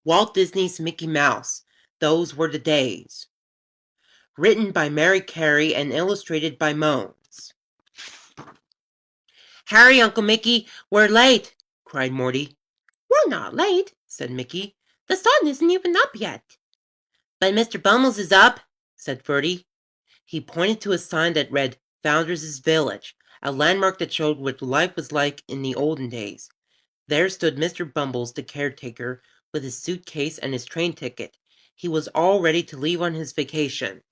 Walt Disney's Mickey Mouse. Those Were the Days. Written by Mary Carey and illustrated by Moans. "Hurry, Uncle Mickey, we're late," cried Morty. "We're not late," said Mickey. "The sun isn't even up yet." "But Mr. Bumbles is up," said Ferdy. He pointed to a sign that read Founders' Village, a landmark that showed what life was like in the olden days. There stood Mr. Bumbles, the caretaker, with his suitcase and his train ticket. He was all ready to leave on his vacation.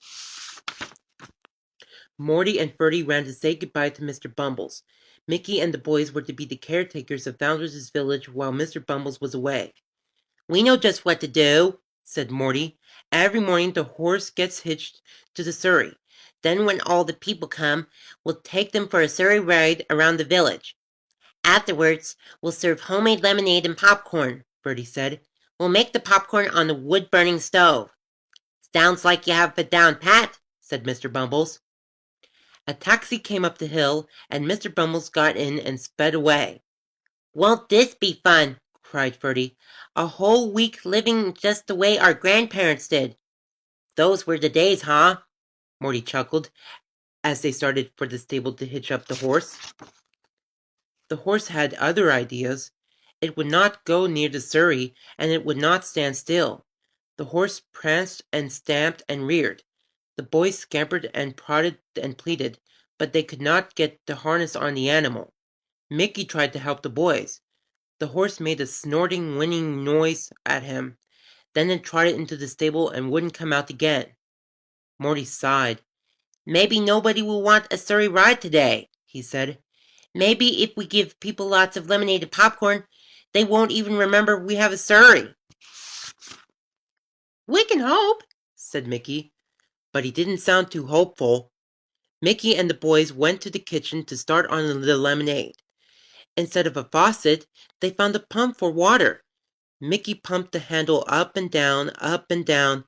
Morty and Ferdy ran to say goodbye to Mr. Bumbles. Mickey and the boys were to be the caretakers of Founders' Village while Mr. Bumbles was away. "We know just what to do," said Morty. "Every morning the horse gets hitched to the surrey. Then when all the people come, we'll take them for a surrey ride around the village. Afterwards, we'll serve homemade lemonade and popcorn," Ferdy said. "We'll make the popcorn on the wood-burning stove." "Sounds like you have it down pat," said Mr. Bumbles. A taxi came up the hill, and Mr. Bumbles got in and sped away. "Won't this be fun?" cried Ferdy. "A whole week living just the way our grandparents did." "Those were the days, huh?" Morty chuckled, as they started for the stable to hitch up the horse. The horse had other ideas. It would not go near the surrey, and it would not stand still. The horse pranced and stamped and reared. The boys scampered and prodded and pleaded, but they could not get the harness on the animal. Mickey tried to help the boys. The horse made a snorting, whinnying noise at him. Then it trotted into the stable and wouldn't come out again. Morty sighed. "Maybe nobody will want a surrey ride today," he said. "Maybe if we give people lots of lemonade and popcorn, they won't even remember we have a surrey." "We can hope," said Mickey. But he didn't sound too hopeful. Mickey and the boys went to the kitchen to start on the lemonade. Instead of a faucet, they found a pump for water. Mickey pumped the handle up and down, up and down.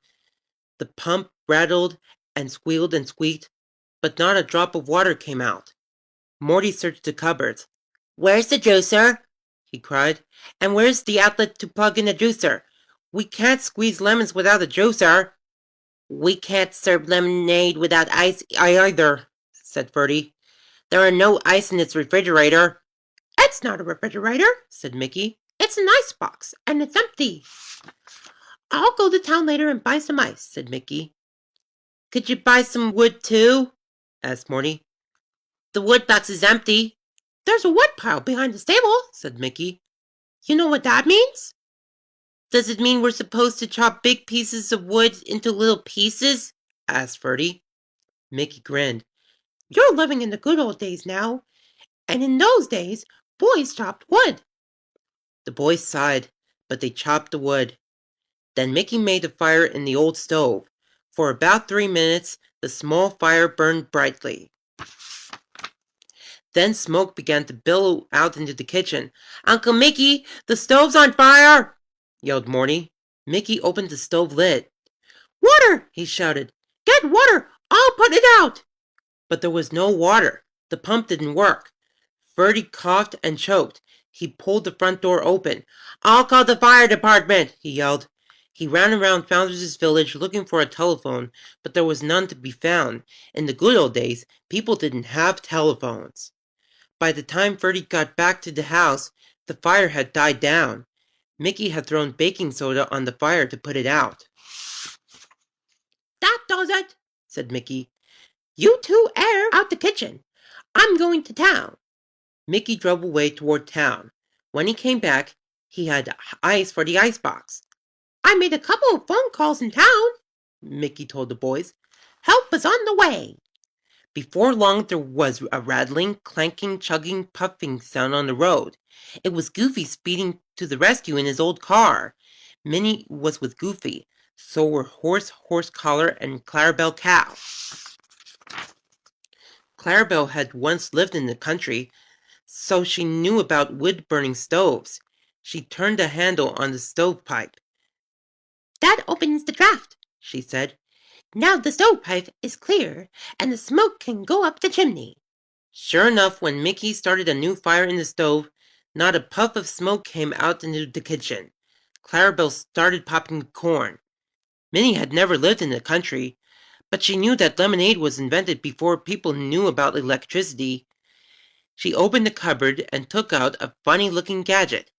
The pump rattled and squealed and squeaked, but not a drop of water came out. Morty searched the cupboards. "Where's the juicer?" he cried. "And where's the outlet to plug in the juicer? We can't squeeze lemons without a juicer." "We can't serve lemonade without ice either," said Ferdy. "There are no ice in its refrigerator." "It's not a refrigerator," said Mickey. "It's an ice box, and it's empty." "I'll go to town later and buy some ice," said Mickey. "Could you buy some wood, too?" asked Morty. "The wood box is empty." "There's a wood pile behind the stable," said Mickey. "You know what that means?" "Does it mean we're supposed to chop big pieces of wood into little pieces?" asked Ferdy. Mickey grinned. "You're living in the good old days now, and in those days, boys chopped wood." The boys sighed, but they chopped the wood. Then Mickey made a fire in the old stove. For about 3 minutes, the small fire burned brightly. Then smoke began to billow out into the kitchen. "Uncle Mickey, the stove's on fire!" yelled Morty. Mickey opened the stove lid. "Water!" he shouted. "Get water! I'll put it out!" But there was no water. The pump didn't work. Ferdy coughed and choked. He pulled the front door open. "I'll call the fire department!" he yelled. He ran around Founders' Village looking for a telephone, but there was none to be found. In the good old days, people didn't have telephones. By the time Ferdy got back to the house, the fire had died down. Mickey had thrown baking soda on the fire to put it out. "That does it," said Mickey. "You two air out the kitchen. I'm going to town." Mickey drove away toward town. When he came back, he had ice for the icebox. "I made a couple of phone calls in town," Mickey told the boys. "Help is on the way." Before long there was a rattling, clanking, chugging, puffing sound on the road. It was Goofy speeding to the rescue in his old car. Minnie was with Goofy. So were Horse Collar, and Clarabelle Cow. Clarabelle had once lived in the country, so she knew about wood-burning stoves. She turned the handle on the stovepipe. "That opens the draft," she said. "Now the stovepipe is clear, and the smoke can go up the chimney." Sure enough, when Mickey started a new fire in the stove, not a puff of smoke came out into the kitchen. Clarabelle started popping corn. Minnie had never lived in the country, but she knew that lemonade was invented before people knew about electricity. She opened the cupboard and took out a funny-looking gadget.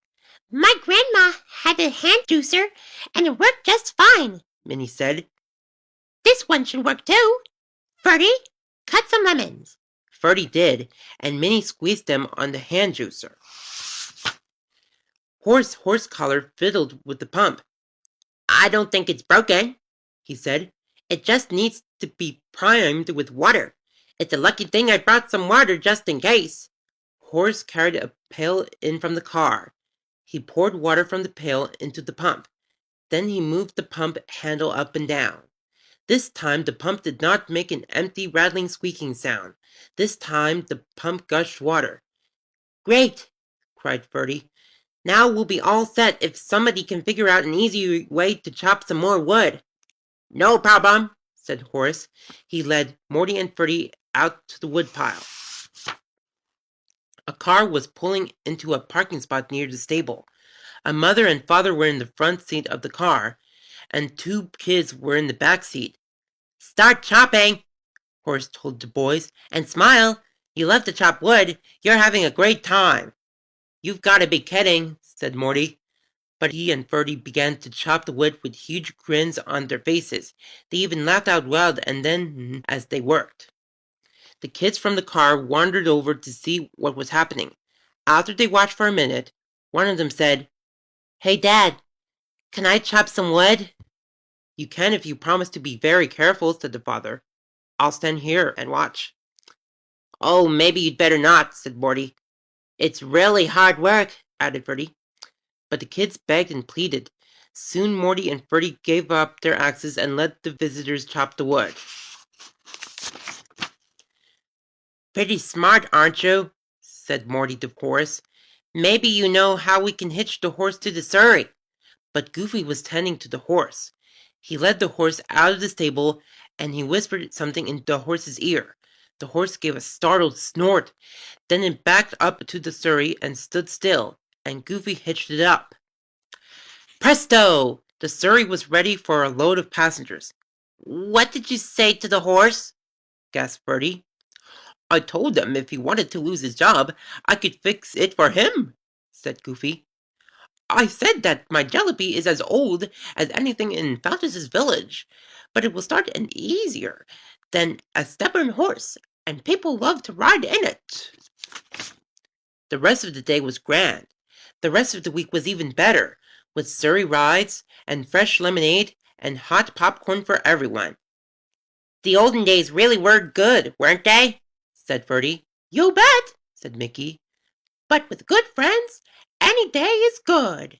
My grandma had a hand juicer, and it worked just fine, Minnie said. This one should work too. Ferdy, cut some lemons. Ferdy did, and Minnie squeezed them on the hand juicer. Horse-collar fiddled with the pump. I don't think it's broken, he said. It just needs to be primed with water. It's a lucky thing I brought some water just in case. Horace carried a pail in from the car. He poured water from the pail into the pump. Then he moved the pump handle up and down. This time the pump did not make an empty, rattling, squeaking sound. This time the pump gushed water. Great, cried Ferdy. Now we'll be all set if somebody can figure out an easy way to chop some more wood. No problem, said Horace. He led Morty and Ferdy out to the woodpile. A car was pulling into a parking spot near the stable. A mother and father were in the front seat of the car, and 2 kids were in the back seat. Start chopping, Horace told the boys, and smile. You love to chop wood. You're having a great time. You've got to be kidding, said Morty. But he and Ferdy began to chop the wood with huge grins on their faces. They even laughed out loud and then as they worked. The kids from the car wandered over to see what was happening. After they watched for a minute, one of them said, Hey, Dad, can I chop some wood? You can if you promise to be very careful, said the father. I'll stand here and watch. Oh, maybe you'd better not, said Morty. It's really hard work, added Ferdy. But the kids begged and pleaded. Soon Morty and Ferdy gave up their axes and let the visitors chop the wood. Pretty smart, aren't you? Said Morty to Horace. Maybe you know how we can hitch the horse to the surrey. But Goofy was tending to the horse. He led the horse out of the stable, and he whispered something in the horse's ear. The horse gave a startled snort. Then it backed up to the surrey and stood still, and Goofy hitched it up. Presto! The surrey was ready for a load of passengers. What did you say to the horse? Gasped Ferdy. I told him if he wanted to lose his job, I could fix it for him, said Goofy. I said that my jalopy is as old as anything in Fountas' village, but it will start an easier than a stubborn horse, and people love to ride in it. The rest of the day was grand. The rest of the week was even better, with surrey rides and fresh lemonade and hot popcorn for everyone. The olden days really were good, weren't they? Said Ferdy. You bet, said Mickey. But with good friends, any day is good.